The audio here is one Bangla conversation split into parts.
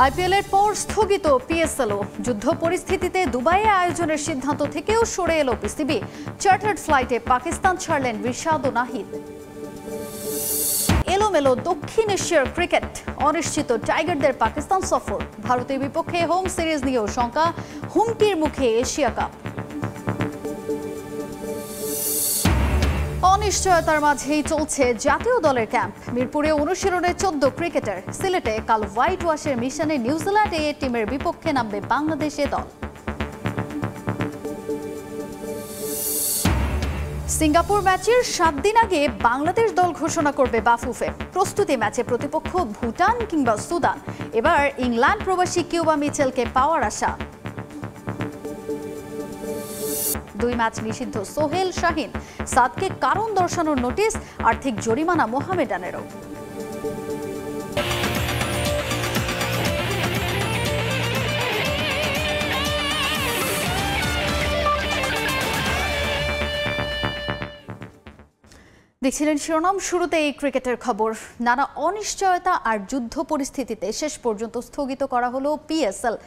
আইপিএলের পর স্থগিত পিএসএলও যুদ্ধ পরিস্থিতিতে দুবাইয়ে আয়োজনের সিদ্ধান্ত থেকেও সরে এলো পিসিবি। চার্টার্ড ফ্লাইটে পাকিস্তান ছাড়লেন রিশাদ ও নাহিদ। এলোমেলো দক্ষিণ এশিয়ার ক্রিকেট, অনিশ্চিত টাইগারদের পাকিস্তান সফর, ভারতের বিপক্ষে হোম সিরিজ নিয়েও শঙ্কা, হুমকির মুখে এশিয়া কাপ। অনিশ্চয়তার মাঝেই চলছে জাতীয় দলের ক্যাম্প। মিরপুরে অনুশীলনে 14 ক্রিকেটার। সিলেটে কাল হোয়াইট ওয়াশের মিশনে নিউজিল্যান্ড এ টিমের বিপক্ষে নামবে বাংলাদেশে দল। সিঙ্গাপুর ম্যাচের 7 দিন আগে বাংলাদেশ দল ঘোষণা করবে বাফুফে। প্রস্তুতি ম্যাচে প্রতিপক্ষ ভুটান কিংবা সুদান। এবার ইংল্যান্ড প্রবাসী কিউবা মিচেলকে পাওয়ার আশা। 2 ম্যাচ নিষিদ্ধ সোহেল শাহিন, সাদকে কারণ দর্শানোর নোটিশ, আর্থিক জরিমানা মোহামেডানেরও। দেখছিলেন শিরোনাম। শুরুতে এই ক্রিকেটের খবর। নানা অনিশ্চয়তা আর যুদ্ধ পরিস্থিতিতে শেষ পর্যন্ত স্থগিত করা হলো পিএসএল।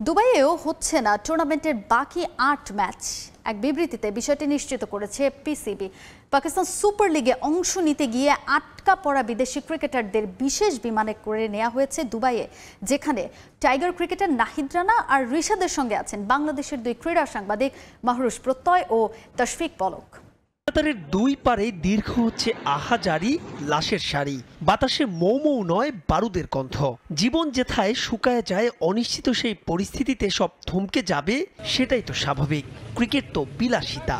দুবাইয়েও হচ্ছে না টুর্নামেন্টের বাকি 8 ম্যাচ। এক বিবৃতিতে বিষয়টি নিশ্চিত করেছে পিসিবি। পাকিস্তান সুপার লিগে অংশ নিতে গিয়ে আটকা পড়া বিদেশি ক্রিকেটারদের বিশেষ বিমানে করে নেওয়া হয়েছে দুবাইয়ে, যেখানে টাইগার ক্রিকেটার নাহিদ রানা আর রিশাদের সঙ্গে আছেন বাংলাদেশের 2 ক্রীড়া সাংবাদিক মাহরুজ প্রত্যয় ও তশফিক পলক। কাতারের 2 পারে দীর্ঘ হচ্ছে আহাজারি লাশের সারি, বাতাসে মৌ মৌ নয় বারুদের কণ্ঠ। জীবন যেথায় শুকায় যায়, অনিশ্চিত সেই পরিস্থিতিতে সব থমকে যাবে, সেটাই তো স্বাভাবিক। ক্রিকেট তো বিলাসিতা।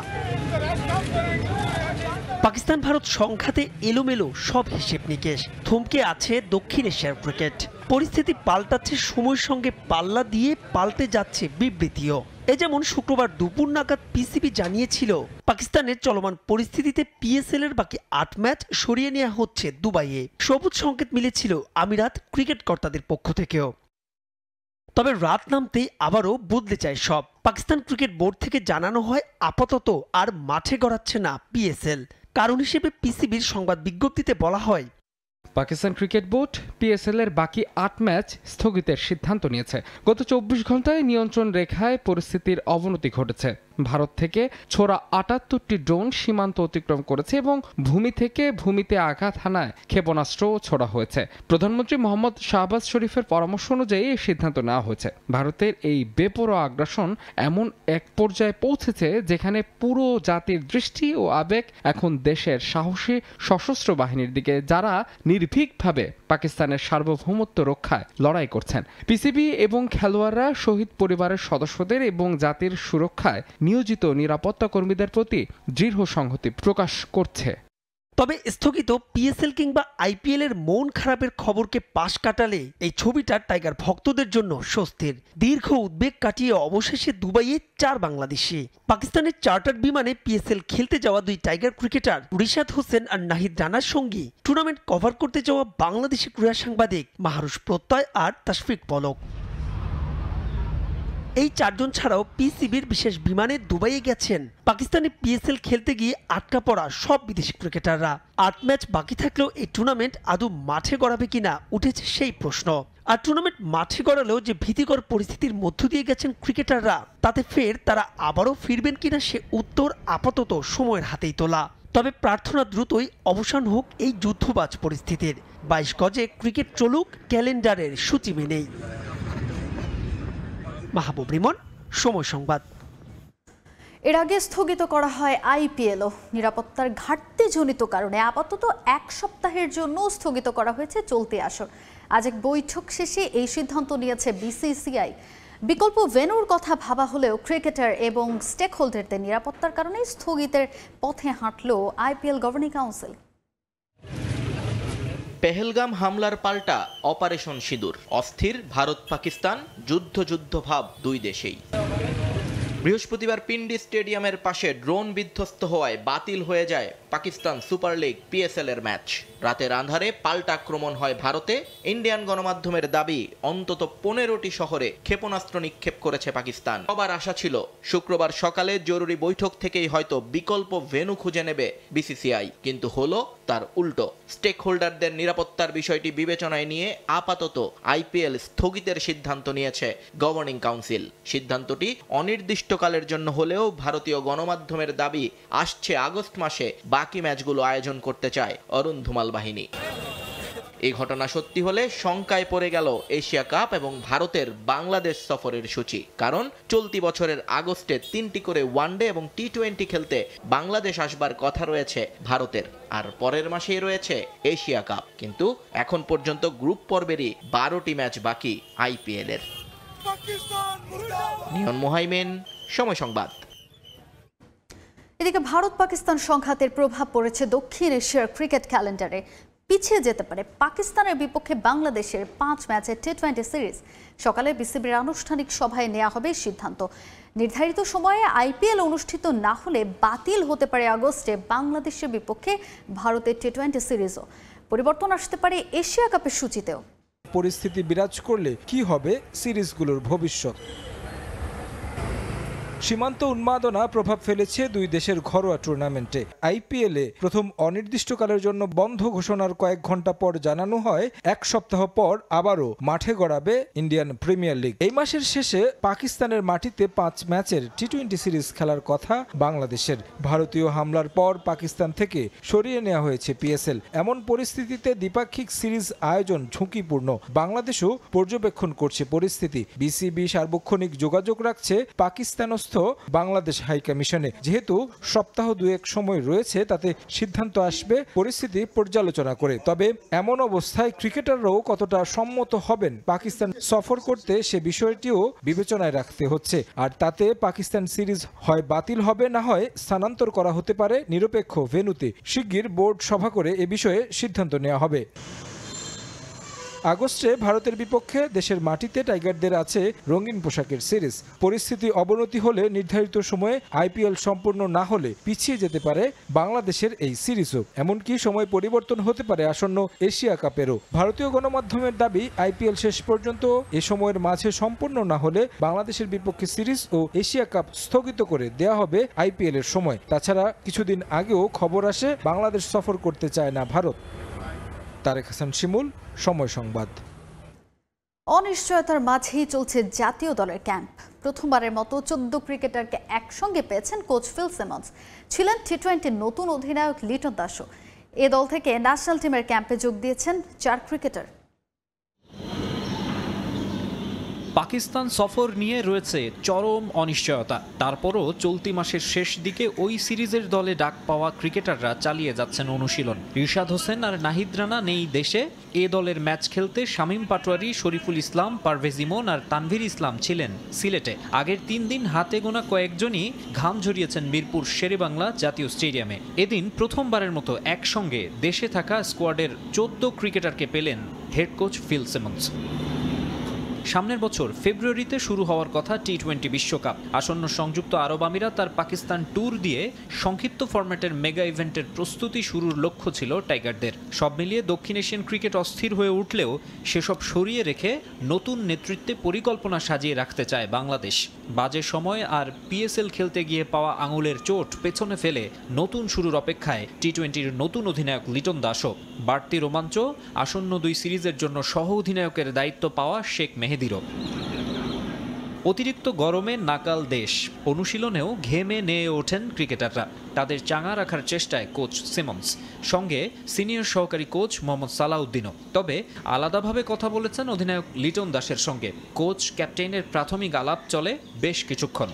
পাকিস্তান ভারত সংঘাতে এলোমেলো সব হিসেব নিকেশ। থমকে আছে দক্ষিণ এশিয়ার ক্রিকেট। পরিস্থিতি পাল্টাচ্ছে সময়ের সঙ্গে পাল্লা দিয়ে, পাল্টে যাচ্ছে বিবৃতিও। এ যেমন শুক্রবার দুপুর নাগাদ পিসিবি জানিয়েছিল পাকিস্তানের চলমান পরিস্থিতিতে পিএসএল এর বাকি 8 ম্যাচ সরিয়ে নেওয়া হচ্ছে দুবাইয়ে। সবুজ সংকেত মিলেছিল আমিরাত ক্রিকেট কর্তাদের পক্ষ থেকেও। তবে রাত নামতেই আবারও বদলে যায় সব। পাকিস্তান ক্রিকেট বোর্ড থেকে জানানো হয় আপাতত আর মাঠে গড়াচ্ছে না পিএসএল। কারণ হিসেবে পিসিবির সংবাদ বিজ্ঞপ্তিতে বলা হয়, পাকিস্তান ক্রিকেট বোর্ড পিএসএল এর বাকি 8 ম্যাচ স্থগিতের সিদ্ধান্ত নিয়েছে। গত 24 ঘন্টায় নিয়ন্ত্রণ রেখায় পরিস্থিতির অবনতি ঘটেছে। ভারত থেকে ছোড়া 78টি ড্রোন সীমান্ত অতিক্রম করেছে এবং ভূমি থেকে ভূমিতে আঘাত হানায় ক্ষেপণাস্ত্রও ছোড়া হয়েছে। প্রধানমন্ত্রী মোহাম্মদ শাহবাজ শরীফের পরামর্শ অনুযায়ী এই সিদ্ধান্ত নেওয়া হয়েছে। ভারতের এই বেপরোয়া আগ্রাসন এমন এক পর্যায়ে পৌঁছেছে যেখানে পুরো জাতির দৃষ্টি ও আবেগ এখন দেশের সাহসী সশস্ত্র বাহিনীর দিকে, যারা নির্ভীকভাবে পাকিস্তানের সার্বভৌমত্ব রক্ষায় লড়াই করছেন। পিসিবি এবং খেলোয়াড়রা শহীদ পরিবারের সদস্যদের এবং জাতির সুরক্ষায় নিয়োজিত নিরাপত্তা কর্মীদের প্রতি দৃঢ় সংহতি প্রকাশ করছে। তবে স্থগিত পিএসএল কিংবা আইপিএল এর মন খারাপের খবরকে পাশ কাটালে এই ছবিটা টাইগার ভক্তদের জন্য স্বস্তির। দীর্ঘ উদ্বেগ কাটিয়ে অবশেষে দুবাইয়ে 4 বাংলাদেশি। পাকিস্তানের চার্টার্ড বিমানে পিএসএল খেলতে যাওয়া 2 টাইগার ক্রিকেটার রিশাদ হোসেন আর নাহিদ রানার সঙ্গী টুর্নামেন্ট কভার করতে যাওয়া বাংলাদেশি ক্রীড়া সাংবাদিক মাহরুজ প্রত্যয় আর তশফিক পলক। এই 4 জন ছাড়াও পিসিবির বিশেষ বিমানে দুবাইয়ে গেছেন পাকিস্তানে পিএসএল খেলতে গিয়ে আটকা পড়া সব বিদেশি ক্রিকেটাররা। 8 ম্যাচ বাকি থাকলেও এই টুর্নামেন্ট আদৌ মাঠে গড়াবে কিনা উঠেছে সেই প্রশ্ন। আর টুর্নামেন্ট মাঠে গড়ালেও যে ভীতিকর পরিস্থিতির মধ্য দিয়ে গেছেন ক্রিকেটাররা, তাতে ফের তারা আবারও ফিরবেন কিনা সে উত্তর আপাতত সময়ের হাতেই তোলা। তবে প্রার্থনা দ্রুতই অবসান হোক এই যুদ্ধবাজ পরিস্থিতির। 22 গজে ক্রিকেট চলুক ক্যালেন্ডারের সূচি মেনেই। মাহবুব রিমন, সময় সংবাদ। এর আগে স্থগিত করা হয় আইপিএলও। নিরাপত্তার ঘাটতিজনিত কারণে আপাতত 1 সপ্তাহের জন্য স্থগিত করা হয়েছে চলতি আসর। আজ এক বৈঠক শেষে এই সিদ্ধান্ত নিয়েছে বিসিসিআই। বিকল্প ভেন্যুর কথা ভাবা হলেও ক্রিকেটার এবং স্টেক হোল্ডারদের নিরাপত্তার কারণে স্থগিতের পথে হাঁটল আইপিএল গভর্নিং কাউন্সিল। পেহেলগাম হামলার পাল্টা অপারেশন সিঁদুর। অস্থির ভারত পাকিস্তান, যুদ্ধ ভাব 2 দেশেই। বৃহস্পতিবার পিন্ডি স্টেডিয়ামের পাশে ড্রোন বিধ্বস্ত হওয়ায় বাতিল হয়ে যায় পাকিস্তান সুপার লিগ পিএসএল এর ম্যাচ। রাতের আঁধারে পাল্টা আক্রমণ হয় ভারতে। ইন্ডিয়ান গণমাধ্যমের দাবি অন্তত 15টি শহরে ক্ষেপণাস্ত্র নিক্ষেপ করেছে পাকিস্তান। সবার আশা ছিল শুক্রবার সকালে জরুরি বৈঠক থেকেই হয়তো বিকল্প ভেন্যু খুঁজে নেবে বিসিসিআই, কিন্তু হলো তার উল্টো। স্টেক হোল্ডারদের নিরাপত্তার বিষয়টি বিবেচনায় নিয়ে আপাতত আইপিএল স্থগিতের সিদ্ধান্ত নিয়েছে গভর্নিং কাউন্সিল। সিদ্ধান্তটি অনির্দিষ্টকালের জন্য হলেও ভারতীয় গণমাধ্যমের দাবি আসছে আগস্ট মাসে বাকি ম্যাচগুলো আয়োজন করতে চায় অরুণ ধুমাল বাহিনী। এই ঘটনা সত্যি হলে শঙ্কায় পড়ে গেল এশিয়া কাপ এবং ভারতের বাংলাদেশ সফরের সূচি। কারণ চলতি বছরের আগস্টে 3টি করে ওয়ানডে এবং টি20 খেলতে বাংলাদেশ আসবার কথা রয়েছে ভারতের, আর পরের মাসেই রয়েছে এশিয়া কাপ। কিন্তু এখন পর্যন্ত গ্রুপ পর্বেরই 12টি ম্যাচ বাকি আইপিএল এর। নিয়ন মোহাইমেন, সময় সংবাদ। এদিকে ভারত পাকিস্তান সংঘাতের প্রভাব পড়েছে দক্ষিণ এশিয়ার ক্রিকেট ক্যালেন্ডারে। পিছিয়ে যেতে পারে পাকিস্তানের বিপক্ষে বাংলাদেশের 5 ম্যাচের টি20 সিরিজ। সকালে বিসিবির আনুষ্ঠানিক সভায় নেওয়া হবে সিদ্ধান্ত। নির্ধারিত সময়ে আইপিএল অনুষ্ঠিত না হলে বাতিল হতে পারে আগস্টে বাংলাদেশের বিপক্ষে ভারতের টি20 সিরিজও। পরিবর্তন আসতে পারে এশিয়া কাপের সূচিতেও। পরিস্থিতি বিরাজ করলে কি হবে সিরিজগুলোর ভবিষ্যৎ? সীমান্ত উন্মাদনা প্রভাব ফেলেছে দুই দেশের ঘরোয়া টুর্নামেন্টে। আইপিএলে প্রথম অনির্দিষ্টকালের জন্য বন্ধ ঘোষণার কয়েক ঘন্টা পর জানানো হয় 1 সপ্তাহ পর আবারও মাঠে গড়াবে ইন্ডিয়ান প্রিমিয়ার লিগ। এই মাসের শেষে পাকিস্তানের মাটিতে 5 ম্যাচের টি20 সিরিজ খেলার কথা বাংলাদেশের। ভারতীয় হামলার পর পাকিস্তান থেকে সরিয়ে নেওয়া হয়েছে পিএসএল। এমন পরিস্থিতিতে দ্বিপাক্ষিক সিরিজ আয়োজন ঝুঁকিপূর্ণ। বাংলাদেশও পর্যবেক্ষণ করছে পরিস্থিতি। বিসিবি সার্বক্ষণিক যোগাযোগ রাখছে পাকিস্তান বাংলাদেশ হাইকমিশনে। যেহেতু সপ্তাহ 2-1 সময় রয়েছে, তাতে সিদ্ধান্ত আসবে পরিস্থিতি পর্যালোচনা করে। তবে এমন অবস্থায় ক্রিকেটাররাও কতটা সম্মত হবেন পাকিস্তান সফর করতে, সে বিষয়টিও বিবেচনায় রাখতে হচ্ছে। আর তাতে পাকিস্তান সিরিজ হয় বাতিল হবে, না হয় স্থানান্তর করা হতে পারে নিরপেক্ষ ভেন্যুতে। শিগগির বোর্ড সভা করে এ বিষয়ে সিদ্ধান্ত নেওয়া হবে। আগস্টে ভারতের বিপক্ষে দেশের মাটিতে টাইগারদের আছে রঙিন পোশাকের সিরিজ। পরিস্থিতি অবনতি হলে নির্ধারিত সময়ে আইপিএল সম্পূর্ণ না হলে পিছিয়ে যেতে পারে বাংলাদেশের এই সিরিজও। এমনকি সময় পরিবর্তন হতে পারে আসন্ন এশিয়া কাপেরও। ভারতীয় গণমাধ্যমের দাবি, আইপিএল শেষ পর্যন্ত এ সময়ের মাঝে সম্পূর্ণ না হলে বাংলাদেশের বিপক্ষে সিরিজ ও এশিয়া কাপ স্থগিত করে দেয়া হবে আইপিএল এর সময়। তাছাড়া কিছুদিন আগেও খবর আসে বাংলাদেশ সফর করতে চায় না ভারত। তারেক হাসান শিমুল, সময় সংবাদ। অনিশ্চয়তার মাঝেই চলছে জাতীয় দলের ক্যাম্প। প্রথমবারের মতো 14 ক্রিকেটারকে একসঙ্গে পেয়েছেন কোচ ফিল সিমন্স। ছিলেন টি20 নতুন অধিনায়ক লিটন দাসও। এ দল থেকে ন্যাশনাল টিমের ক্যাম্পে যোগ দিয়েছেন 4 ক্রিকেটার। পাকিস্তান সফর নিয়ে রয়েছে চরম অনিশ্চয়তা। তারপরও চলতি মাসের শেষ দিকে ওই সিরিজের দলে ডাক পাওয়া ক্রিকেটাররা চালিয়ে যাচ্ছেন অনুশীলন। রিশাদ হোসেন আর নাহিদ রানা নেই দেশে। এ দলের ম্যাচ খেলতে শামীম পাটোয়ারি, শরীফুল ইসলাম, পারভেজ ইমন আর তানভীর ইসলাম ছিলেন সিলেটে। আগের 3 দিন হাতে গোনা কয়েকজনই ঘাম ঝরিয়েছেন মিরপুর শেরেবাংলা জাতীয় স্টেডিয়ামে। এদিন প্রথমবারের মতো একসঙ্গে দেশে থাকা স্কোয়াডের 14 ক্রিকেটারকে পেলেন হেড কোচ ফিল সিমন্স। সামনের বছর ফেব্রুয়ারিতে শুরু হওয়ার কথা টি20 বিশ্বকাপ। আসন্ন সংযুক্ত আরব আমিরাত আর পাকিস্তান ট্যুর দিয়ে সংক্ষিপ্ত ফরম্যাটের মেগা ইভেন্টের প্রস্তুতি শুরুর লক্ষ্য ছিল টাইগারদের। সব মিলিয়ে দক্ষিণ এশিয়ান ক্রিকেট অস্থির হয়ে উঠলেও সেসব সরিয়ে রেখে নতুন নেতৃত্বে পরিকল্পনা সাজিয়ে রাখতে চায় বাংলাদেশ। বাজে সময় আর পিএসএল খেলতে গিয়ে পাওয়া আঙুলের চোট পেছনে ফেলে নতুন শুরুর অপেক্ষায় টি20-র নতুন অধিনায়ক লিটন দাসও। বাড়তি রোমাঞ্চ আসন্ন 2 সিরিজের জন্য সহ অধিনায়কের দায়িত্ব পাওয়া শেখ মেহেদিরও। অতিরিক্ত গরমে নাকাল দেশ, অনুশীলনেও ঘেমে নিয়ে ওঠেন ক্রিকেটাররা। তাদের চাঙা রাখার চেষ্টায় কোচ সিমন্স, সঙ্গে সিনিয়র সহকারী কোচ মোহাম্মদ সালাউদ্দিনও। তবে আলাদাভাবে কথা বলেছেন অধিনায়ক লিটন দাসের সঙ্গে। কোচ ক্যাপ্টেনের প্রাথমিক আলাপ চলে বেশ কিছুক্ষণ।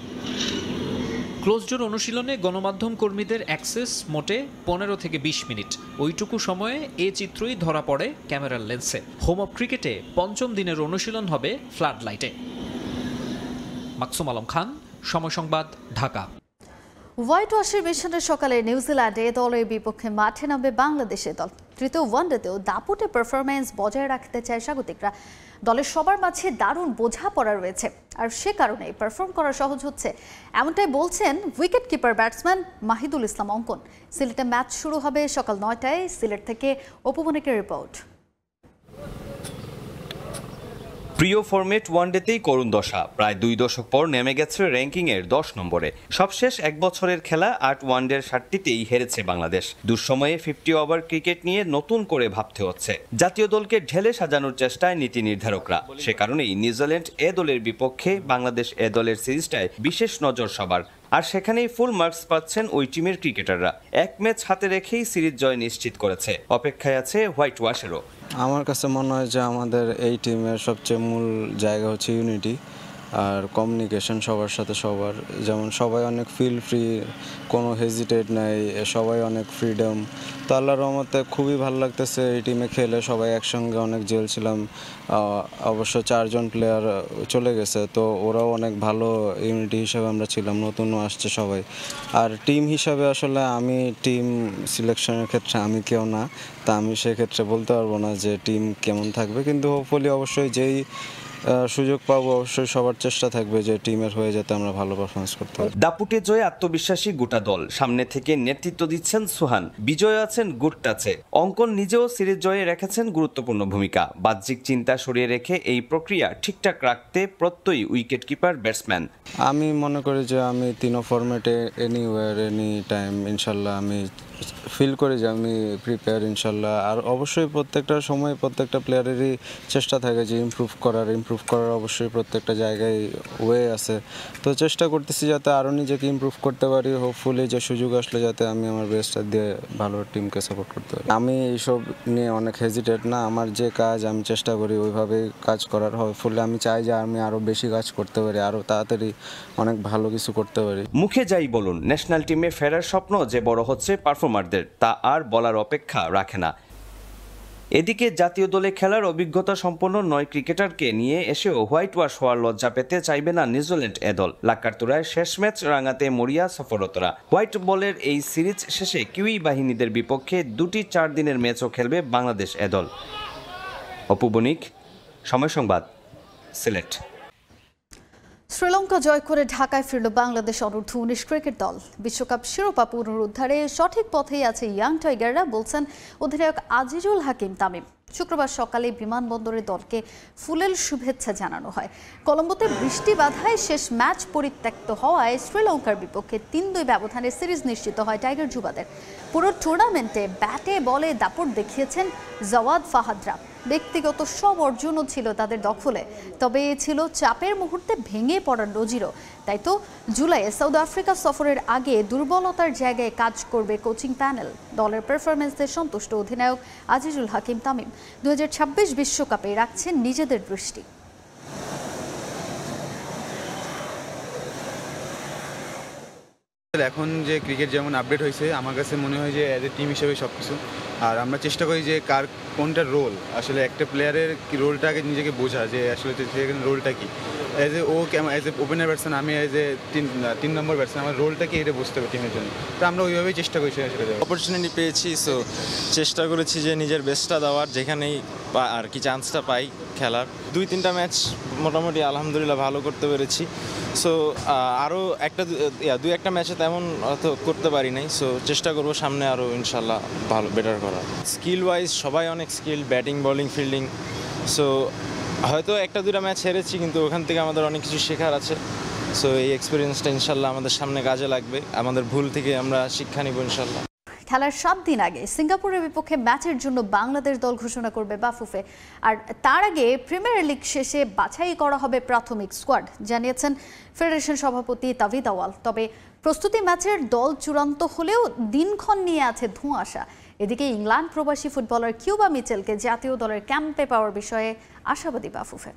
ক্লোজডোর অনুশীলনে গণমাধ্যম কর্মীদের অ্যাক্সেস মোটে 15 থেকে 20 মিনিট। ওইটুকু সময়ে এ চিত্রই ধরা পড়ে ক্যামেরার লেন্সে। হোম অফ ক্রিকেটে 5ম দিনের অনুশীলন হবে ফ্লাড লাইটে। মাকসুম আলম খান, সময় সংবাদ, ঢাকা। হোয়াইট ওয়াশের মিশনের সকালে নিউজিল্যান্ডে দলের বিপক্ষে মাঠে নামবে বাংলাদেশের দল। তৃতীয় ওয়ানডেতেও দাপুটে পারফরম্যান্স বজায় রাখতে চায় স্বাগতিকরা। দলের সবার মাঝে দারুণ বোঝাপড়া রয়েছে, আর সে কারণে পারফর্ম করা সহজ হচ্ছে, এমনটাই বলছেন উইকেট কিপার ব্যাটসম্যান মাহিদুল ইসলাম অঙ্কন। সিলেটে ম্যাচ শুরু হবে সকাল 9টায়। সিলেট থেকে অপু বণিকের রিপোর্ট। প্রিয় ফরম্যাট ওয়ানডেতেই করুণ দশা। প্রায় 2 দশক পর নেমে গেছে র্যাঙ্কিংয়ের 10 নম্বরে। সবশেষ 1 বছরের খেলা 8 ওয়ানডের 7টিতেই হেরেছে বাংলাদেশ। দুঃসময়ে 50 ওভার ক্রিকেট নিয়ে নতুন করে ভাবতে হচ্ছে। জাতীয় দলকে ঢেলে সাজানোর চেষ্টায় নীতি নির্ধারকরা। সে কারণেই নিউজিল্যান্ড এ দলের বিপক্ষে বাংলাদেশ এ দলের সিরিজটায় বিশেষ নজর সবার। আর সেখানেই ফুল মার্কস পাচ্ছেন ওই টিমের ক্রিকেটাররা। 1 ম্যাচ হাতে রেখেই সিরিজ জয় নিশ্চিত করেছে। অপেক্ষায় আছে হোয়াইট ওয়াশেরও। আমার কাছে মনে হয় যে আমাদের এই টিমের সবচেয়ে মূল জায়গা হচ্ছে ইউনিটি আর কমিউনিকেশন সবার সাথে সবার। যেমন সবাই অনেক ফিল ফ্রি, কোনো হেজিটেট নাই, সবাই অনেক ফ্রিডম। তো আল্লাহর রহমতে খুবই ভালো লাগতেছে এই টিমে খেলে। সবাই একসঙ্গে অনেক জেল ছিলাম। অবশ্য 4 জন প্লেয়ার চলে গেছে, তো ওরাও অনেক ভালো ইউনিটি হিসাবে আমরা ছিলাম। নতুনও আসছে সবাই। আর টিম হিসাবে আসলে আমি টিম সিলেকশনের ক্ষেত্রে আমি কেউ না, তা আমি সেক্ষেত্রে বলতে পারবো না যে টিম কেমন থাকবে, কিন্তু হোপফুলি অবশ্যই যেই সুযোগ পাবো অবশ্যই সবার চেষ্টা থাকবে যে টিমের হয়ে যাতে আমরা ভালো পারফরমেন্স করতে পারি। দাপুটে জয়ে আত্মবিশ্বাসী গোটা দল। সামনে থেকে নেতৃত্ব দিচ্ছেন সুহান, বিজয় আছেন গুড টাচে। অঙ্কন নিজেও সিরিজ জয়ে রেখেছেন গুরুত্বপূর্ণ ভূমিকা। বাহ্যিক চিন্তা সরিয়ে রেখে এই প্রক্রিয়া ঠিকঠাক রাখতে প্রত্যয়ী উইকেট কিপার ব্যাটসম্যান। আমি মনে করি যে আমি 3 ফরম্যাটে এনিওয়্যার এনি টাইম ইনশাল্লাহ আমি ফিল করি যে আমি প্রিপেয়ার ইনশাল্লাহ। আর অবশ্যই প্রত্যেকটা সময় প্রত্যেকটা প্লেয়ারেরই চেষ্টা থাকে যে ইমপ্রুভ করার অবশ্যই প্রত্যেকটা জায়গায় ওয়ে আছে। তো চেষ্টা করতেছি যাতে আরও নিজেকে ইমপ্রুভ করতে পারি। হোপফুলি যে সুযোগ আসলে যাতে আমি আমার বেস্টটা দিয়ে ভালো টিমকে সাপোর্ট করতে পারি। আমি এইসব নিয়ে অনেক হেজিটেট না। আমার যে কাজ আমি চেষ্টা করি ওইভাবেই কাজ করার। হোপফুলি আমি চাই যে আমি আরও বেশি কাজ করতে পারি, আরও তাড়াতাড়ি অনেক ভালো কিছু করতে পারি। মুখে যাই বলুন, ন্যাশনাল টিমে ফেরার স্বপ্ন যে বড় হচ্ছে পারফর্মারদের, তা আর বলার অপেক্ষা রাখে না। এদিকে জাতীয় দলে খেলার অভিজ্ঞতা সম্পন্ন 9 ক্রিকেটারকে নিয়ে এসেও হোয়াইট ওয়াশ হওয়ার লজ্জা পেতে চাইবে না নিউজিল্যান্ড এ দল। লাকার্তুরায় শেষ ম্যাচ রাঙাতে মরিয়া সফরতরা। হোয়াইট বলের এই সিরিজ শেষে কিউই বাহিনীদের বিপক্ষে 2টি 4 দিনের ম্যাচও খেলবে বাংলাদেশ এ দল। অপু বণিক, সময় সংবাদ, সিলেট। শ্রীলঙ্কা জয় করে ঢাকায় ফিরল বাংলাদেশ অনূর্ধ্ব-19 ক্রিকেট দল। বিশ্বকাপ শিরোপা পুনরুদ্ধারে সঠিক পথেই আছে ইয়াং টাইগাররা, বলছেন অধিনায়ক আজিজুল হাকিম তামিম। শুক্রবার সকালে বিমানবন্দরে দলকে ফুলেল শুভেচ্ছা জানানো হয়। কলম্বোতে বৃষ্টি বাধায় শেষ ম্যাচ পরিত্যক্ত হওয়ায় শ্রীলঙ্কার বিপক্ষে 3-2 ব্যবধানে সিরিজ নিশ্চিত হয় টাইগার যুবাদের। পুরো টুর্নামেন্টে ব্যাটে বলে দাপট দেখিয়েছেন জাওয়াদ ফাহাদরা। ব্যক্তিগত সব অর্জনও ছিল তাদের দখলে, তবে এ ছিল চাপের মুহূর্তে ভেঙে পড়ার নজিরও। তাই তো জুলাইয়ে সাউথ আফ্রিকা সফরের আগে দুর্বলতার জায়গায় কাজ করবে কোচিং প্যানেল। দলের পারফরমেন্সে সন্তুষ্ট অধিনায়ক আজিজুল হাকিম তামিম 2026 বিশ্বকাপে রাখছেন নিজেদের দৃষ্টি। এখন যে ক্রিকেট যেমন আপডেট হয়েছে, আমার কাছে মনে হয় যে অ্যাজ এ টিম হিসেবে সব কিছু। আর আমরা চেষ্টা করি যে কার কোনটা রোল, আসলে একটা প্লেয়ারের রোলটাকে নিজেকে বোঝা যে আসলে সেখানে রোলটা কী। অ্যাজ এ ওপেনার ব্যাটসম্যান আমি অ্যাজ এ 3 নম্বর ব্যাটসম্যান, আমার রোলটা কি এটা বুঝতে হবে টিমের জন্য। তো আমরা ওইভাবেই চেষ্টা করি সেটা অপরচুনিটি পেয়েছি, সো চেষ্টা করেছি যে নিজের বেস্টটা দেওয়ার, যেখানেই আর কি চান্সটা পাই খেলার। 2-3টা ম্যাচ মোটামুটি আলহামদুলিল্লাহ ভালো করতে পেরেছি। সো আরও একটা ম্যাচে তেমন হয়তো করতে পারি নাই। সো চেষ্টা করবো সামনে আরও ইনশাল্লাহ ভালো বেটার করার। স্কিল ওয়াইজ সবাই অনেক skill, batting bowling fielding. So হয়তো 1-2টা ম্যাচ হেরেছি, কিন্তু ওখান থেকে আমাদের অনেক কিছু শেখার আছে। সো এই এক্সপিরিয়েন্সটা ইনশাল্লাহ আমাদের সামনে কাজে লাগবে। আমাদের ভুল থেকে আমরা শিক্ষা নিব ইনশাল্লাহ। খেলার 7 দিন আগে সিঙ্গাপুরের বিপক্ষে ম্যাচের জন্য বাংলাদেশ দল ঘোষণা করবে বাফুফে। আর তার আগে প্রিমিয়ার লিগ শেষে বাছাই করা হবে প্রাথমিক স্কোয়াড, জানিয়েছেন ফেডারেশন সভাপতি তাভিদ আওয়াল। তবে প্রস্তুতি ম্যাচের দল চূড়ান্ত হলেও দিনক্ষণ নিয়ে আছে ধোঁয়াশা। এদিকে ইংল্যান্ড প্রবাসী ফুটবলার কিউবা মিচেলকে জাতীয় দলের ক্যাম্পে পাওয়ার বিষয়ে আশাবাদী বাফুফে।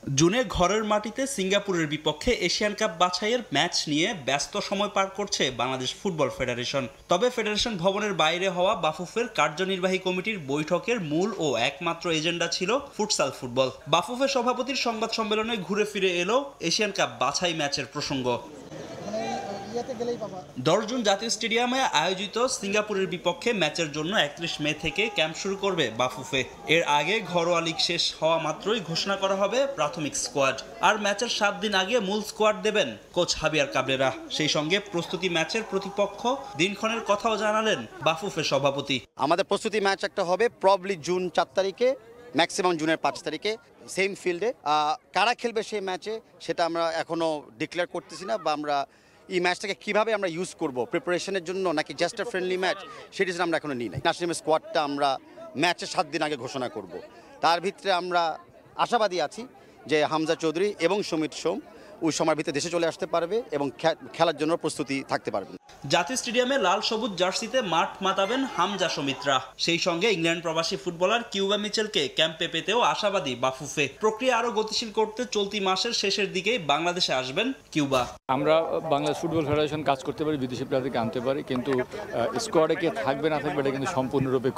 জুনে ঘরের মাটিতে সিঙ্গাপুরের বিপক্ষে এশিয়ান কাপ বাছাইয়ের ম্যাচ নিয়ে ব্যস্ত সময় পার করছে বাংলাদেশ ফুটবল ফেডারেশন। তবে ফেডারেশন ভবনের বাইরে হওয়া বাফুফের কার্যনির্বাহী কমিটির বৈঠকের মূল ও একমাত্র এজেন্ডা ছিল ফুটসাল ফুটবল। বাফুফের সভাপতির সংবাদ সম্মেলনে ঘুরে ফিরে এলো এশিয়ান কাপ বাছাই ম্যাচের প্রসঙ্গ। 10 জুন জাতীয় স্টেডিয়ামে আয়োজিত সিঙ্গাপুরের বিপক্ষে ম্যাচের জন্য 31 মে থেকে ক্যাম্প শুরু করবে বাফুফে। এর আগে ঘরোয়া লীগ শেষ হওয়া মাত্রই ঘোষণা করা হবে প্রাথমিক স্কোয়াড। আর ম্যাচের 7 দিন আগে মূল স্কোয়াড দেবেন কোচ হাবিয়ার কাবরেরা। সেই সঙ্গে প্রস্তুতি ম্যাচের প্রতিপক্ষ দিনক্ষণের কথাও জানালেন বাফুফের সভাপতি। আমাদের প্রস্তুতি ম্যাচ একটা হবে প্রবলি জুন 4 তারিখে, ম্যাক্সিমাম জুনের 5 তারিখে, সেম ফিল্ডে। কারা খেলবে সেই ম্যাচে সেটা আমরা এখনো ডিক্লেয়ার করতেছি না, বা আমরা এই ম্যাচটাকে কীভাবে আমরা ইউজ করব প্রিপারেশনের জন্য নাকি জাস্ট আ ফ্রেন্ডলি ম্যাচ সেই ডিসিশন আমরা এখনো নিই নাই। ন্যাশনাল স্কোয়াডটা আমরা ম্যাচের 7 দিন আগে ঘোষণা করব। তার ভিতরে আমরা আশাবাদী আছি যে হামজা চৌধুরী এবং সুমিত সোম ওই সময়ের ভিতরে দেশে চলে আসতে পারবে এবং খেলার জন্য প্রস্তুতি থাকতে পারবে। জাতীয় স্টেডিয়ামে লাল সবুজ জার্সিতে মাঠ মাতাবেন হামজা সমিত্রা। সেই সঙ্গে ইংল্যান্ড প্রবাসী ফুটবলার কিউবা মিচেলকে ক্যাম্পে পেতেও আশাবাদী বাফুফে। প্রক্রিয়া আরো গতিশীল করতে চলতি মাসের শেষের দিকেই বাংলাদেশে আসবেন কিউবা। আমরা বাংলাদেশ ফুটবল ফেডারেশন কাজ করতে পারি, বিদেশি প্লেয়ারদেরকে আনতে পারি, কিন্তু স্কোয়াডে কে থাকবে না থাকবে এটা কিন্তু সম্পূর্ণরূপে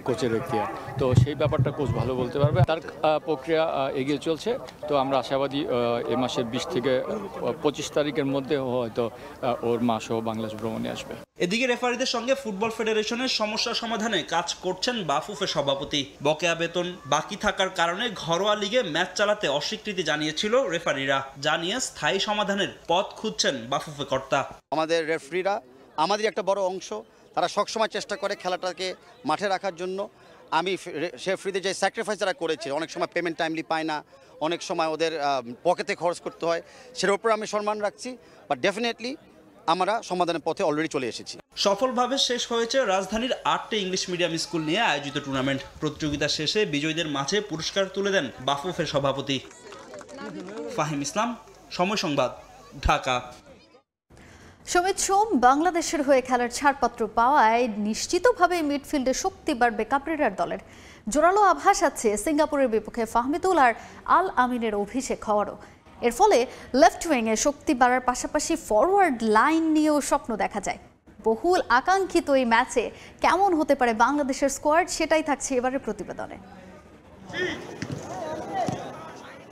কোচের এখতিয়ার। তো সেই ব্যাপারটা কোচ ভালো বলতে পারবে। তার প্রক্রিয়া এগিয়ে চলছে। তো আমরা আশাবাদী এ মাসের 20 থেকে 25 তারিখের মধ্যে হয়তো ওর মাসও বাংলাদেশ ভ্রমণে আসবে। এদিকে রেফারিদের সঙ্গে ফুটবল ফেডারেশনের সমস্যা সমাধানে কাজ করছেন বাফুফের সভাপতি। বকেয়া বেতন বাকি থাকার কারণে ঘরোয়া লিগে ম্যাচ চালাতে অস্বীকৃতি জানিয়েছিল রেফারিরা। জানিয়ে স্থায়ী সমাধানের পথ খুঁজছেন বাফুফে কর্তা। আমাদের রেফারিরা আমাদের একটা বড় অংশ, তারা সবসময় চেষ্টা করে খেলাটাকে মাঠে রাখার জন্য। আমি রেফারিদের যে স্যাক্রিফাইস যারা করেছে, অনেক সময় পেমেন্ট টাইমলি পায় না, অনেক সময় ওদের পকেটে খরচ করতে হয়, সেটার উপর আমি সম্মান রাখছি। বাট ডেফিনেটলি আমরা সমাধানের পথে অলরেডি চলে এসেছি। সফলভাবে শেষ হয়েছে রাজধানীর 8টি ইংলিশ মিডিয়াম স্কুল নিয়ে আয়োজিত টুর্নামেন্ট। প্রতিযোগিতা শেষে বিজয়ীদের মাঝে পুরস্কার তুলে দেন বাফুফের সভাপতি। ফাহিম ইসলাম, সময় সংবাদ, ঢাকা। সুমিত সোম বাংলাদেশের হয়ে খেলার ছাড়পত্র পাওয়ায় নিশ্চিতভাবে মিডফিল্ডে শক্তি বাড়বে কাবরেরার দলের। জোরালো আভাস আছে সিঙ্গাপুরের বিপক্ষে ফাহমিদুল আর আল আমিনের অভিষেক হওয়ারও। এর ফলে লেফট উইংয়ে শক্তি বাড়ার পাশাপাশি ফরওয়ার্ড লাইন নিয়েও স্বপ্ন দেখা যায়। বহুল আকাঙ্ক্ষিত এই ম্যাচে কেমন হতে পারে বাংলাদেশের স্কোয়াড, সেটাই থাকছে এবারের প্রতিবেদনে।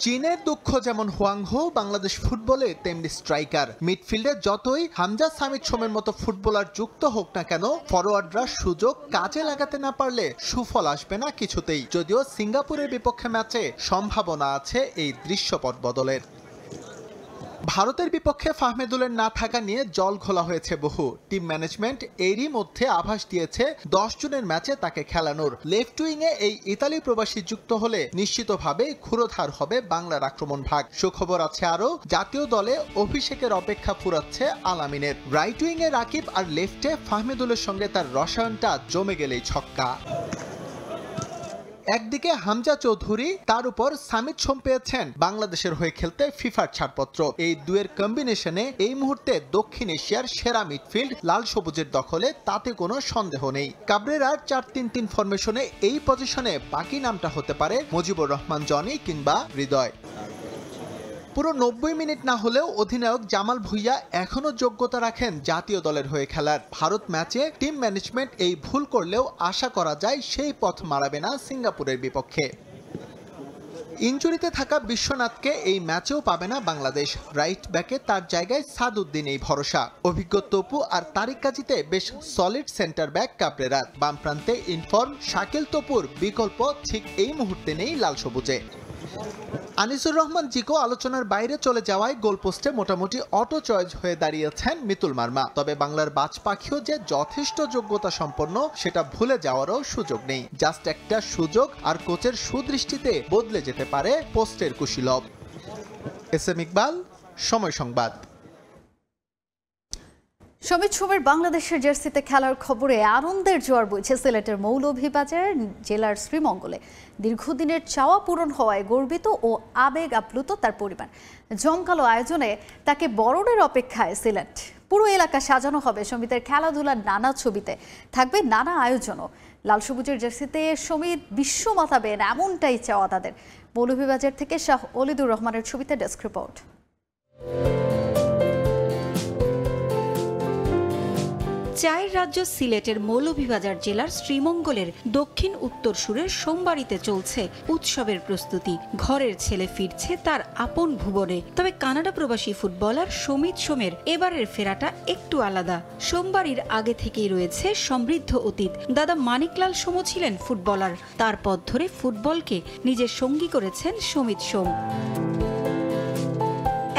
চীনের দুঃখ যেমন হুয়াংহো, বাংলাদেশ ফুটবলে তেমনি স্ট্রাইকার। মিডফিল্ডে যতই হামজা সামিদ সোমের মতো ফুটবলার যুক্ত হোক না কেন, ফরওয়ার্ডরা সুযোগ কাজে লাগাতে না পারলে সুফল আসবে না কিছুতেই। যদিও সিঙ্গাপুরের বিপক্ষে ম্যাচে সম্ভাবনা আছে এই দৃশ্যপট বদলের। ভারতের বিপক্ষে ফাহমিদুলের না থাকা নিয়ে জল ঘোলা হয়েছে বহু। টিম ম্যানেজমেন্ট এরই মধ্যে আভাস দিয়েছে 10 জুনের ম্যাচে তাকে খেলানোর। লেফট উইংয়ে এই ইতালি প্রবাসী যুক্ত হলে নিশ্চিতভাবে ক্ষুরোধার হবে বাংলার আক্রমণ ভাগ। সুখবর আছে আরও, জাতীয় দলে অভিষেকের অপেক্ষা ফুরাচ্ছে আল আমিনের। রাইট উইংয়ে রাকিব আর লেফটে ফাহমিদুলের সঙ্গে তার রসায়নটা জমে গেলেই ছক্কা। একদিকে হামজা চৌধুরী, তার উপর সামিদ সোম পেয়েছেন বাংলাদেশের হয়ে খেলতে ফিফার ছাড়পত্র। এই দুয়ের কম্বিনেশনে এই মুহূর্তে দক্ষিণ এশিয়ার সেরা মিডফিল্ড লাল সবুজের দখলে, তাতে কোনো সন্দেহ নেই। কাবরেরার 4-3-3 ফরমেশনে এই পজিশনে বাকি নামটা হতে পারে মুজিবুর রহমান জনি কিংবা হৃদয়। পুরো 90 মিনিট না হলেও অধিনায়ক জামাল ভুঁইয়া এখনো যোগ্যতা রাখেন জাতীয় দলের হয়ে খেলার। ভারত ম্যাচে টিম ম্যানেজমেন্ট এই ভুল করলেও আশা করা যায় সেই পথ মারাবে না সিঙ্গাপুরের বিপক্ষে। ইনজুরিতে থাকা বিশ্বনাথকে এই ম্যাচেও পাবে না বাংলাদেশ। রাইট ব্যাকে তার জায়গায় সাদউদ্দিন এই ভরসা। অভিজ্ঞ তপু আর তারিক কাজীতে বেশ সলিড সেন্টার ব্যাক কাবরেরার। বাম প্রান্তে ইনফর্ম শাকিল তপুর বিকল্প ঠিক এই মুহূর্তে নেই লাল সবুজে। আনিসুর রহমান জিকো আলোচনার বাইরে চলে যাওয়ায় গোলপোস্টে মোটামুটি অটো চয়েস হয়ে দাঁড়িয়েছেন মিতুল মার্মা। তবে বাংলার বাজ পাখিও যে যথেষ্ট যোগ্যতা সম্পন্ন সেটা ভুলে যাওয়ারও সুযোগ নেই। জাস্ট একটা সুযোগ আর কোচের সুদৃষ্টিতে বদলে যেতে পারে পোস্টের কুশীলব। এসএম ইকবাল, সময় সংবাদ। সুমিত সোমের বাংলাদেশের জার্সিতে খেলার খবরে আনন্দের জোয়ার বইছে সিলেটের মৌলভীবাজার জেলার শ্রীমঙ্গলে। দীর্ঘদিনের চাওয়া পূরণ হওয়ায় গর্বিত ও আবেগ আপ্লুত তার পরিবার। জমকালো আয়োজনে তাকে বরণের অপেক্ষায় সিলেট। পুরো এলাকা সাজানো হবে সমিতের খেলাধুলার নানা ছবিতে, থাকবে নানা আয়োজনও। লাল সবুজের জার্সিতে সমিত বিশ্ব মাতাবেন এমনটাই চাওয়া তাদের। মৌলভীবাজার থেকে শাহ অলিদুর রহমানের ছবিতে ডেস্ক রিপোর্ট। চায়ের রাজ্য সিলেটের মৌলভীবাজার জেলার শ্রীমঙ্গলের দক্ষিণ উত্তরসুরের সোমবাড়িতে চলছে উৎসবের প্রস্তুতি। ঘরের ছেলে ফিরছে তার আপন ভুবনে। তবে কানাডা প্রবাসী ফুটবলার সমিত সোমের এবারের ফেরাটা একটু আলাদা। সোমবাড়ির আগে থেকেই রয়েছে সমৃদ্ধ অতীত। দাদা মানিকলাল সোমও ছিলেন ফুটবলার। তার পথ ধরে ফুটবলকে নিজের সঙ্গী করেছেন সমিত সোম।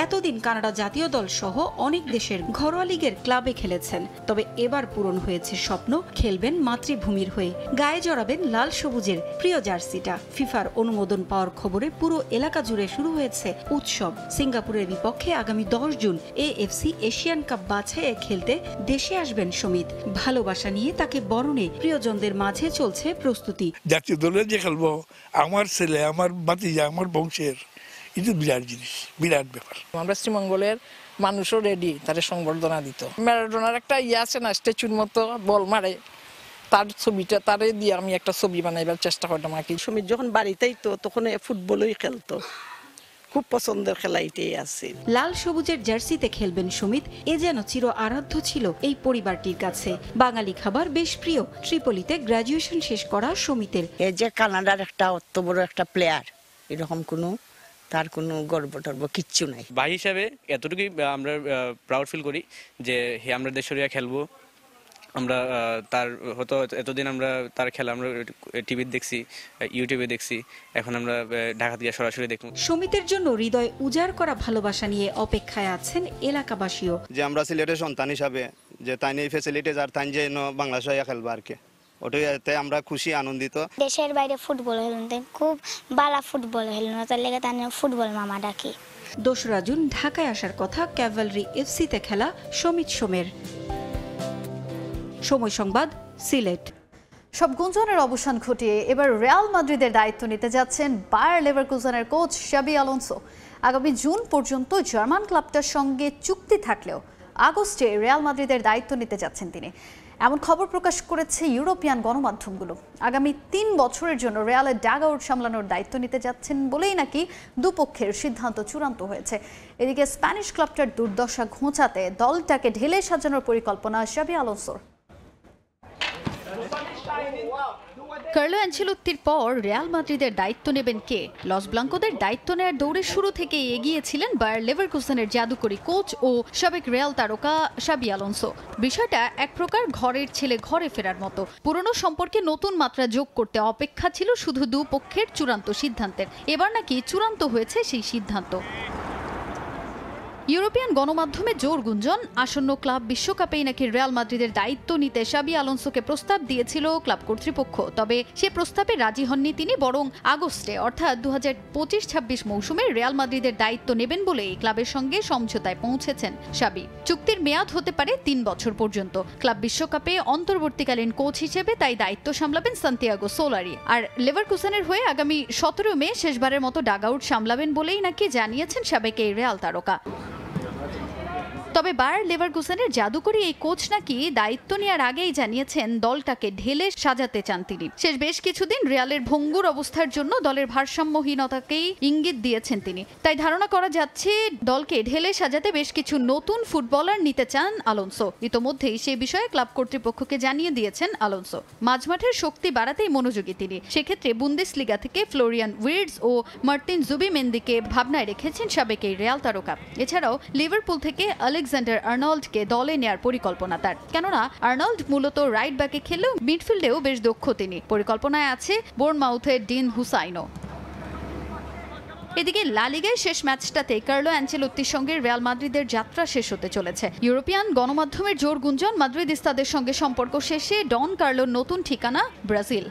এতদিন কানাডা জাতীয় দল সহ অনেক দেশের ঘরোয়া লিগের ক্লাবে খেলেছেন। তবে এবার পূরণ হয়েছে স্বপ্ন, খেলবেন মাতৃভূমির হয়ে। গায়ে জড়াবেন লাল সবুজের প্রিয় জার্সিটা। ফিফার অনুমোদন পাওয়ার খবরে পুরো এলাকা জুড়ে শুরু হয়েছে উৎসব। সিঙ্গাপুরের বিপক্ষে আগামী 10 জুন এএফসি এশিয়ান কাপ বাছাইয়ে খেলতে দেশে আসবেন সমিত। ভালোবাসা নিয়ে তাকে বরণে প্রিয়জনদের মাঝে চলছে প্রস্তুতি। জাতীয় দলে যে খেলবো, আমার ছেলে, আমার ভাতিজা, আমার বংশের, এটা বিরাট জিনিস, বিরাট ব্যাপার। আমরা শ্রীমঙ্গলের মানুষও রেডি তাদের সংবর্ধনা দিত। ম্যারাডোনার একটা আছে না, স্ট্যাচুর মতো বল মারে, তার ছবিটা তারে দিয়ে আমি একটা ছবি বানাইবার চেষ্টা করতাম আর কি। সমিত যখন বাড়িতেই তো তখন ফুটবলই খেলতো, খুব পছন্দের খেলা এটাই আছে। লাল সবুজের জার্সিতে খেলবেন সমিত, এ যেন চির আরাধ্য ছিল এই পরিবারটির কাছে। বাঙালি খাবার বেশ প্রিয়। ট্রিপলিতে গ্রাজুয়েশন শেষ করা সমিতের। এই যে কানাডার একটা অত বড় একটা প্লেয়ার, এরকম তার কোনো গর্ব টর্ব কিচ্ছু নাই। ভাই হিসাবে এতটুকুই আমরা প্রাউড ফিল করি যে আমরা দেশের খেলবো। আমরা তার হয়তো এতদিন আমরা তার খেলা আমরা টিভিতে দেখছি, ইউটিউবে দেখছি, এখন আমরা ঢাকা থেকে সরাসরি দেখব। সমিতের জন্য হৃদয় উজাড় করা ভালোবাসা নিয়ে অপেক্ষায় আছেন এলাকাবাসীও। যে আমরা সিলেটের সন্তান হিসাবে যে তাই নিয়ে ফ্যাসিলিটিস আর তাই যে বাংলাদেশে খেলবো আর কি, ওটাই আমরা খুশি আনন্দিত। দেশের বাইরে ফুটবল খেলতেন, খুব ভালো ফুটবল খেলেন, তার লেগে তার ফুটবল মামা ডাকি। 2 জুন ঢাকায় আসার কথা ক্যাভালরি এফসিতে খেলা সমিত সোমের। সময় সংবাদ, সিলেট। সব গুঞ্জনের অবসান ঘটিয়ে এবার রিয়াল মাদ্রিদের দায়িত্ব নিতে যাচ্ছেন বায়ার লেভারকুজেনের কোচ শাবি আলোনসো। আগামী জুন পর্যন্ত জার্মান ক্লাবটার সঙ্গে চুক্তি থাকলেও আগস্টে রিয়াল মাদ্রিদের দায়িত্ব নিতে যাচ্ছেন তিনি, এমন খবর প্রকাশ করেছে ইউরোপিয়ান গণমাধ্যমগুলো। আগামী 3 বছরের জন্য রিয়ালের ডাগ আউট সামলানোর দায়িত্ব নিতে যাচ্ছেন বলেই নাকি দুপক্ষের সিদ্ধান্ত চূড়ান্ত হয়েছে। এদিকে স্প্যানিশ ক্লাবটার দুর্দশা ঘোচাতে দলটাকে ঢেলে সাজানোর পরিকল্পনা শাবি আলোনসোর। কার্লো অ্যানচেলোত্তির পর রিয়াল মাদ্রিদের দায়িত্ব নেবেন কে? লস ব্লাঙ্কোদের দায়িত্ব নেয়ার দৌড়ে শুরু থেকেই এগিয়ে ছিলেন বায়ার লেভারকুসেনের জাদুকরী কোচ ও সাবেক রিয়াল তারকা শাবি আলোনসো। বিষয়টা এক প্রকার ঘরের ছেলে ঘরে ফেরার মতো। পুরনো সম্পর্কে নতুন মাত্রা যোগ করতে অপেক্ষা ছিল শুধু দুপক্ষের চূড়ান্ত সিদ্ধান্তের। এবার নাকি চূড়ান্ত হয়েছে সেই সিদ্ধান্ত। ইউরোপিয়ান গণমাধ্যমে জোর গুঞ্জন, আসন্ন ক্লাব বিশ্বকাপেই নাকি রিয়াল মাদ্রিদের দায়িত্ব নিতে শাবি আলোনসোকে প্রস্তাব দিয়েছিল ক্লাব কর্তৃপক্ষ। তবে সে প্রস্তাবে রাজি হননি তিনি, বরং আগস্টে অর্থাৎ 2025-26 মৌসুমে রিয়াল মাদ্রিদের দায়িত্ব নেবেন বলেই ক্লাবের সঙ্গে সমঝোতায় পৌঁছেছেন শাবি। চুক্তির মেয়াদ হতে পারে 3 বছর পর্যন্ত। ক্লাব বিশ্বকাপে অন্তর্বর্তীকালীন কোচ হিসেবে তাই দায়িত্ব সামলাবেন সান্তিয়াগো সোলারি। আর লেভারকুসেনের হয়ে আগামী 17 মে শেষবারের মতো ডাগ আউট সামলাবেন বলেই নাকি জানিয়েছেন সাবেক এই রিয়াল তারকা। তবে বায়ার লেভারকুসেনের জাদুকরী এই কোচ নাকি দায়িত্ব নেওয়ার আগেই জানিয়েছেন দলটাকে ঢেলে সাজাতে চান তিনি। শেষ বেশ কিছুদিন রিয়ালের ভঙ্গুর অবস্থার জন্য দলের ভারসাম্যহীনতাকেই ইঙ্গিত দিয়েছেন তিনি। তাই ধারণা করা যাচ্ছে দলকে ঢেলে সাজাতে বেশ কিছু নতুন ফুটবলার নিতে চান আলোনসো। ইতোমধ্যেই সেই বিষয়ে ক্লাব কর্তৃপক্ষকে জানিয়ে দিয়েছেন আলোনসো। মাঝমাঠের শক্তি বাড়াতেই মনোযোগী তিনি। সেক্ষেত্রে বুন্দেসলিগা থেকে ফ্লোরিয়ান উইর্টজ ও মার্টিন জুবিমেন্দিকে ভাবনায় রেখেছেন সাবেক এই রিয়াল তারকা। এছাড়াও লিভারপুল থেকে আলেকজান্ডার আর্নল্ডকে দলে নেয়ার পরিকল্পনা তার। কেননা আর্নল্ড মূলত রাইট ব্যাকে খেললেও মিডফিল্ডেও বেশ দক্ষ তিনি। পরিকল্পনায় আছে বোর্নমাউথের ডিন হুসাইনও। এদিকে লা লিগায় শেষ ম্যাচটাতে কার্লো অ্যানচেলোত্তির সঙ্গে রিয়াল মাদ্রিদের যাত্রা শেষ হতে চলেছে। ইউরোপিয়ান গণমাধ্যমের জোর গুঞ্জন, মাদ্রিদিস্তাদের সঙ্গে সম্পর্ক শেষে ডন কার্লোর নতুন ঠিকানা ব্রাজিল।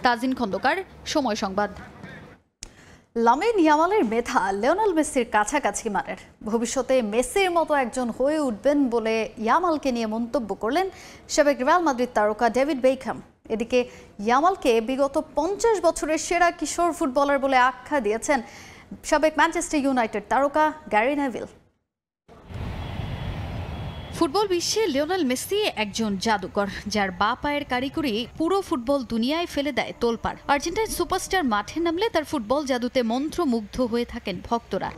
তাজিন খন্দকার, সময় সংবাদ। লামিন ইয়ামালের মেধা লিওনেল মেসির কাছাকাছি মানের। ভবিষ্যতে মেসির মতো একজন হয়ে উঠবেন বলে ইয়ামালকে নিয়ে মন্তব্য করলেন সাবেক রিয়াল মাদ্রিদ তারকা ডেভিড বেকহ্যাম। এদিকে ইয়ামালকে বিগত 50 বছরের সেরা কিশোর ফুটবলার বলে আখ্যা দিয়েছেন সাবেক ম্যানচেস্টার ইউনাইটেড তারকা গ্যারি নেভিল। ফুটবল বিশ্বে লিওনেল মেসি একজন জাদুকর, যার বা পায়ের কারিগরি পুরো ফুটবল দুনিয়ায় ফেলে দেয় তোলপাড়। আর্জেন্টাইন সুপারস্টার মাঠে নামলে তার ফুটবল জাদুতে মন্ত্রমুগ্ধ হয়ে থাকেন ভক্তরা।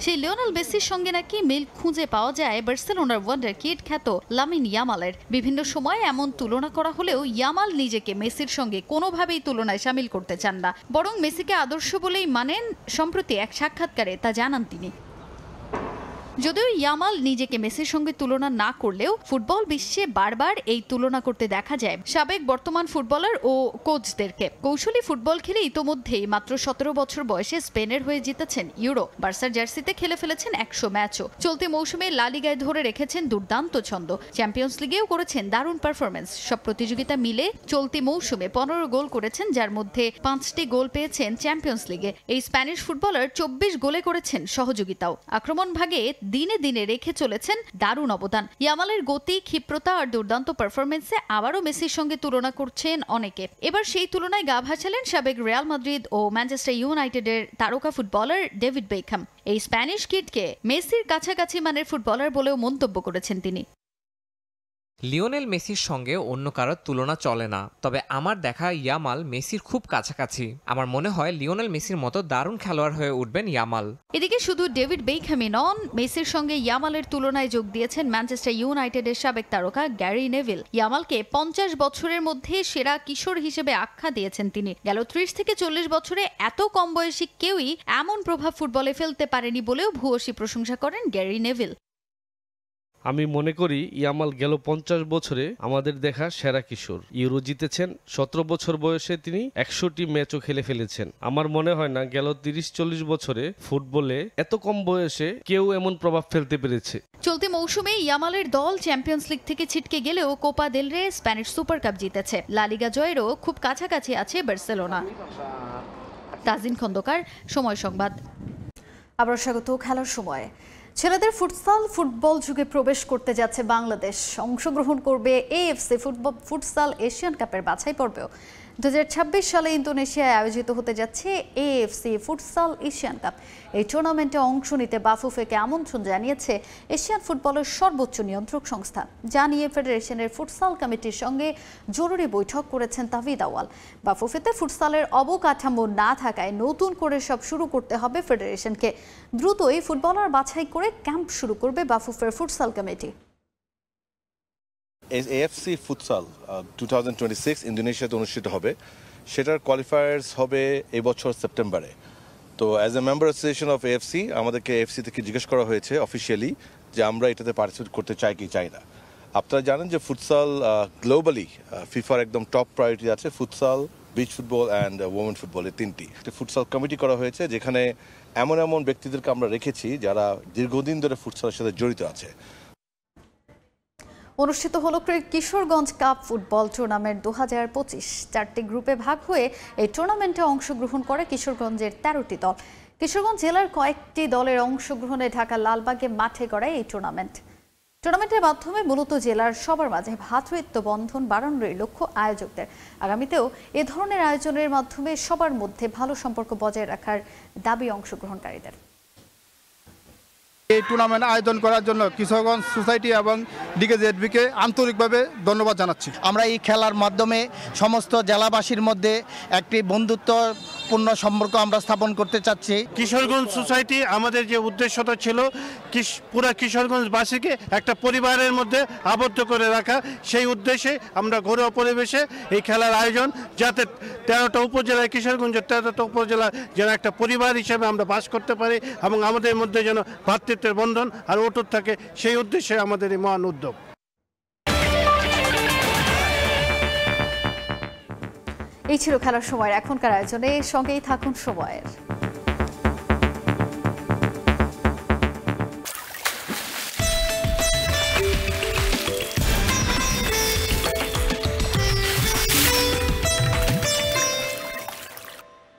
সেই লিওনেল মেসির সঙ্গে নাকি মিল খুঁজে পাওয়া যায় বার্সেলোনার ওয়ান্ডার কিড খ্যাত লামিন ইয়ামালের। বিভিন্ন সময় এমন তুলনা করা হলেও ইয়ামাল নিজেকে মেসির সঙ্গে কোনোভাবেই তুলনায় সামিল করতে চান না, বরং মেসিকে আদর্শ বলেই মানেন। সম্প্রতি এক সাক্ষাৎকারে তা জানান তিনি। যদিও ইয়ামাল নিজেকে মেসির সঙ্গে তুলনা না করলেও ফুটবল বিশ্বে বারবার এই তুলনা করতে দেখা যায় সাবেক বর্তমান ফুটবলার ও কোচদেরকে। কৌশলী ফুটবল খেলে ইতোমধ্যেই মাত্র 17 বছর বয়সে স্পেনের হয়ে জিতেছেন ইউরো, বার্সার জার্সিতে খেলে ফেলেছেন 100 ম্যাচও। চলতি মৌসুমে লা লিগায় ধরে রেখেছেন দুর্দান্ত ছন্দ, চ্যাম্পিয়ন্স লিগেও করেছেন দারুণ পারফরমেন্স। সব প্রতিযোগিতা মিলে চলতি মৌসুমে 15 গোল করেছেন, যার মধ্যে 5টি গোল পেয়েছেন চ্যাম্পিয়ন্স লিগে। এই স্প্যানিশ ফুটবলার 24 গোলে করেছেন সহযোগিতাও। আক্রমণ ভাগে দিনে দিনে রেখে চলেছেন দারুণ অবদান। ইয়ামালের গতি, ক্ষিপ্রতা আর দুর্দান্ত পারফরমেন্সে আবারও মেসির সঙ্গে তুলনা করছেন অনেকে। এবার সেই তুলনায় গা ভাসালেন সাবেক রিয়াল মাদ্রিদ ও ম্যানচেস্টার ইউনাইটেডের তারকা ফুটবলার ডেভিড বেকহাম। এই স্প্যানিশ কিডকে মেসির কাছাকাছি মানের ফুটবলার বলেও মন্তব্য করেছেন তিনি। লিওনেল মেসির সঙ্গে অন্য কারোর তুলনা চলে না, তবে আমার দেখা ইয়ামাল মেসির খুব কাছাকাছি। আমার মনে হয় লিওনেল মেসির মতো দারুণ খেলোয়াড় হয়ে উঠবেন ইয়ামাল। এদিকে শুধু ডেভিড বেকহামই নন, মেসির সঙ্গে ইয়ামালের তুলনায় যোগ দিয়েছেন ম্যানচেস্টার ইউনাইটেডের সাবেক তারকা গ্যারি নেভিল। ইয়ামালকে 50 বছরের মধ্যে সেরা কিশোর হিসেবে আখ্যা দিয়েছেন তিনি। গেল 30 থেকে 40 বছরে এত কম বয়সী কেউই এমন প্রভাব ফুটবলে ফেলতে পারেনি বলেও ভূয়সী প্রশংসা করেন গ্যারি নেভিল। আমি মনে করি ইয়ামাল গেল 50 বছরে আমাদের দেখা সেরা কিশোর। ইউরো জিতেছেন, 17 বছর বয়সে তিনি 100টি ম্যাচও খেলে ফেলেছেন। আমার মনে হয় না গেল 30-40 বছরে ফুটবলে এত কম বয়সে কেউ এমন প্রভাব ফেলতে পেরেছে। চলতি মৌসুমে ইয়ামালের দল চ্যাম্পিয়ন্স লিগ থেকে ছিটকে গেলেও কোপা দেল রে, স্প্যানিশ সুপার কাপ জিতেছে। লা লিগা জয়েরও খুব কাছাকাছি আছে বার্সেলোনা। তাজিন খন্দকার, সময় সংবাদ। আবার স্বাগত খেলার সময়। ছেলেদের ফুটসাল ফুটবল যুগে প্রবেশ করতে যাচ্ছে বাংলাদেশ। অংশগ্রহণ করবে এএফসি ফুটসাল এশিয়ান কাপের বাছাই পর্বেও। 2026 সালে ইন্দোনেশিয়ায় আয়োজিত হতে যাচ্ছে এএফসি ফুটসাল এশিয়ান কাপ। এই টুর্নামেন্টে অংশ নিতে বাফুফেকে আমন্ত্রণ জানিয়েছে এশিয়ান ফুটবলের সর্বোচ্চ নিয়ন্ত্রক সংস্থা। জানিয়ে ফেডারেশনের ফুটসাল কমিটির সঙ্গে জরুরি বৈঠক করেছেন তাহিদ আউয়াল। বাফুফেতে ফুটসালের অবকাঠামো না থাকায় নতুন করে সব শুরু করতে হবে ফেডারেশনকে। দ্রুতই ফুটবলার বাছাই করে ক্যাম্প শুরু করবে বাফুফের ফুটসাল কমিটি। এএফসি ফুটসাল 2026 ইন্দোনেশিয়াতে অনুষ্ঠিত হবে। সেটার কোয়ালিফায়ার্স হবে এবছর সেপ্টেম্বরে। তো as a member association of AFC আমাদেরকে এএফসি থেকে জিজ্ঞেস করা হয়েছে অফিসিয়ালি যে আমরা এটাতে পার্টিসিপেট করতে চাই কি চাই না। আপনারা জানেন যে ফুটসাল গ্লোবালি ফিফার একদম টপ প্রায়োরিটি আছে, futsal, beach football and women football, এই তিনটি। ফুটসাল কমিটি করা হয়েছে যেখানে এমন এমন ব্যক্তিদেরকে আমরা রেখেছি যারা দীর্ঘদিন ধরে ফুটসালের সাথে জড়িত আছে। অনুষ্ঠিত হলো কিশোরগঞ্জ কাপ ফুটবল টুর্নামেন্ট 2025। 4টি গ্রুপে ভাগ হয়ে এই টুর্নামেন্টে অংশগ্রহণ করে কিশোরগঞ্জের 13টি দল। কিশোরগঞ্জ জেলার কয়েকটি দলের অংশগ্রহণে ঢাকা লালবাগে মাঠে গড়ায় এই টুর্নামেন্টের মাধ্যমে মূলত জেলার সবার মাঝে ভ্রাতৃত্ব বন্ধন বাড়ানোর লক্ষ্য আয়োজকদের। আগামীতেও এ ধরনের আয়োজনের মাধ্যমে সবার মধ্যে ভালো সম্পর্ক বজায় রাখার দাবি অংশগ্রহণকারীদের। এই টুর্নামেন্ট আয়োজন করার জন্য কিশোরগঞ্জ সোসাইটি এবং ডিকেজেডবিকে আন্তরিকভাবে ধন্যবাদ জানাচ্ছি। আমরা এই খেলার মাধ্যমে সমস্ত জেলাবাসীর মধ্যে একটি বন্ধুত্বপূর্ণ সম্পর্ক আমরা স্থাপন করতে চাচ্ছি। কিশোরগঞ্জ সোসাইটি আমাদের যে উদ্দেশ্যটা ছিল পুরো কিশোরগঞ্জবাসীকে একটা পরিবারের মধ্যে আবদ্ধ করে রাখা, সেই উদ্দেশ্যে আমরা ঘরোয়া পরিবেশে এই খেলার আয়োজন, যাতে 13টা উপজেলায় কিশোরগঞ্জের 13টা উপজেলা যেন একটা পরিবার হিসেবে আমরা বাস করতে পারি এবং আমাদের মধ্যে যেন ভ্রাতৃত্বের বন্ধন আর অটুট থাকে, সেই উদ্দেশ্যে আমাদের এই মহান উদ্যোগ। এই ছিল খেলার সময়। এখনকার আয়োজনে সঙ্গেই থাকুন সময়ের।